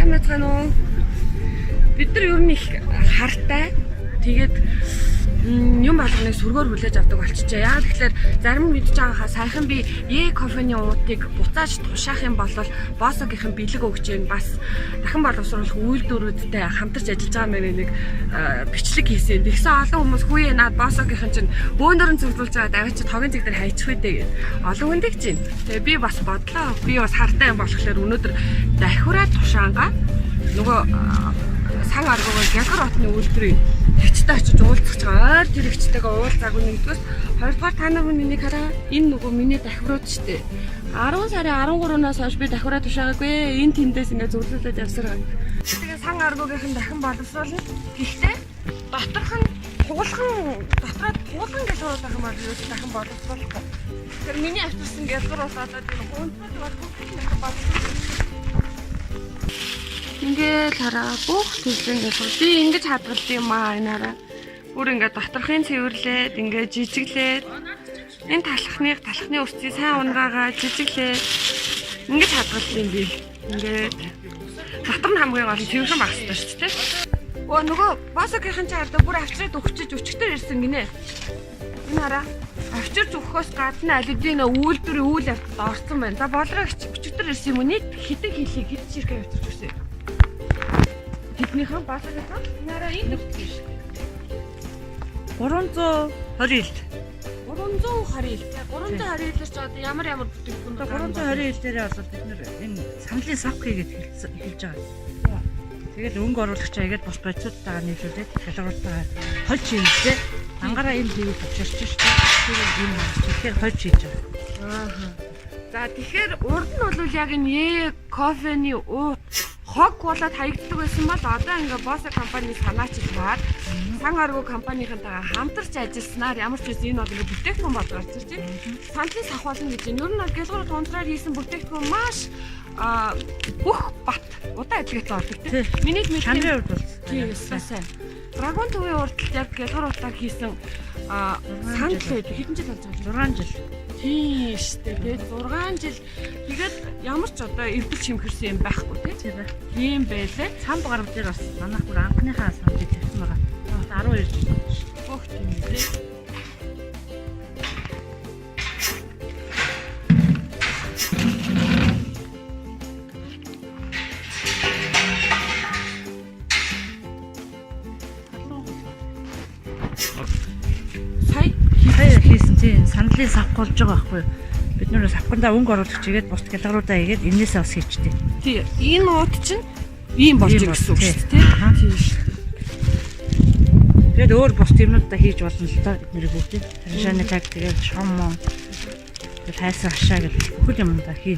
сайн байцгаана уу? Бид нар ер нь их хартай. Тэгээд юм болгоныг сүргээр хүлээж авдаг болчихжээ. Яагаад тэгэхээр зарим нь мэдж байгааха саяхан би кофений уутыг буцааж тушаах юм бол боссогийнхэн бэлэг өгч бас дахин боловсруулах үйлдвэрүүдтэй хамтарч ажиллаж байгаа мэн нэг бичлэг хийсэн. Тэгсэн олон хүмүүс хүүе наад боссогийнхэн чинь бөөнөрөн зөвлүүлж байгаа даваа чи тогийн зэг дээр хайчих үү дээ гэд. Олон хүн тэгж байна. Тэгээ би бас бодлоо. Би бас хартай юм болохоор өнөөдөр дахиураа тушаангаа нөгөө сан аргуугаар гялгар хотны үйлдвэрийнэгчтэй очиж уулзах байгаа. Ойр тэрэгчтэйгээ уулзаагүй нэгдүгээр. Хоёрдугаар та нар миний хараа энэ нөгөө миний дахиурууд штэ. 10 сарын 13-наас хойш би дахиураа тушаагаагүй. Энэ тэндээс ингээ зөвлөлөд явсараа. Тэгээ сан аргуугийнхан дахин боловсруулна. Гэхдээ доторх нь дотроо туулган гялгар байх юм бол юу дахин боловсруулахгүй. Тэр миний авчирсан гялгар бол одоо тийм гүнзгий боловсруулах. Ингээд хараа бүх зүйлэн гялгар. Би ингэж хадгалсан юм аа энаараа. Бүр ингээд доторхын цэвэрлээд ингээд жижиглээд энэ талхны өрцгийг сайн унгаагаа жижиглээд ингэж хадгалсан юм би. Ингээд дотор нь хамгийн гол нь цэвэрхэн байх хэрэгтэй шүү дээ. Өө нөгөө босокийнхэн ч хараа бүр авчираад өгчөж өчгтөр ирсэн гинэ. Энэ хараа авчирч өгөхөөс гадна алидийн үйлдвэрийн үйл явдалд орсон байна. За болроо өчгтөр ирсэн юм уу? Нийт хэдэн хилийг хэд ширхэг авчирч өгсөн. Тэднийхэн босокийнхэн нараа энэ өгч 320 ил. 320 ил. 320 илэр ч одоо ямар бүтээгдэхүүн 320 ил дээрээ бол бид нэр энэ саналын савх хийгээд эхэлж байгаа. Тэгээд өнгө оруулагчаа игээд бус бодисуудтайгаа нийлүүлээд шалгаруултайгаа хольж хийлээ. Ангараа энэ хийгээд авчирч шүү дээ. Тэгээд энэ тэгэхээр хольж хийж байгаа. Аа. За тэгэхээр урд нь бол яг энэ кофений уут хог болоод хаягддаг байсан бол одоо ингээ Bossa компани санаачилмаар сан аргуу компанийнхантайгаа хамтарч ажилласнаар ямар ч үс энэ бол ингээ бүтээгдэхүүн болж гарч ирж байна. Саналын сах болно гэж байна. Ер нь бол гялгар тундраар хийсэн бүтээгдэхүүн маш бүх бат удаа эдгэт ордог тийм. Миний чанарын урд бол тийм сайн. Драгон төвийн урдталд яг гялгар утаар хийсэн санал хэдэн жил болж байгаа? 6 жил. Тийм штэ тэгээд 6 жил тэгээд ямар ч одоо эвдэл чимхэрсэн юм байхгүй тийм байлээ. Самб гарав дээр бас манайх бүр анхныхаа самбыг тавьсан байгаа. 12 жил бүх тийм лээ. Сая хийсэн тийм саналын савх болж байгаа байхгүй. Бид нөр савхандаа өнгө оруулагч игээд бус гялгаруудаа игээд энээсээ бас хийчтэй. Тийм энэ ууд чинь ийм болж байгаа гэсэн үг шүү дээ тийм шүү. Тэгээд өөр бус юмнуудаа хийж болно л доо бид нэр бүгд. Шаны таг тэгээд шомон тэгээд хайсан хашаа гэж бүх юмдаа хий.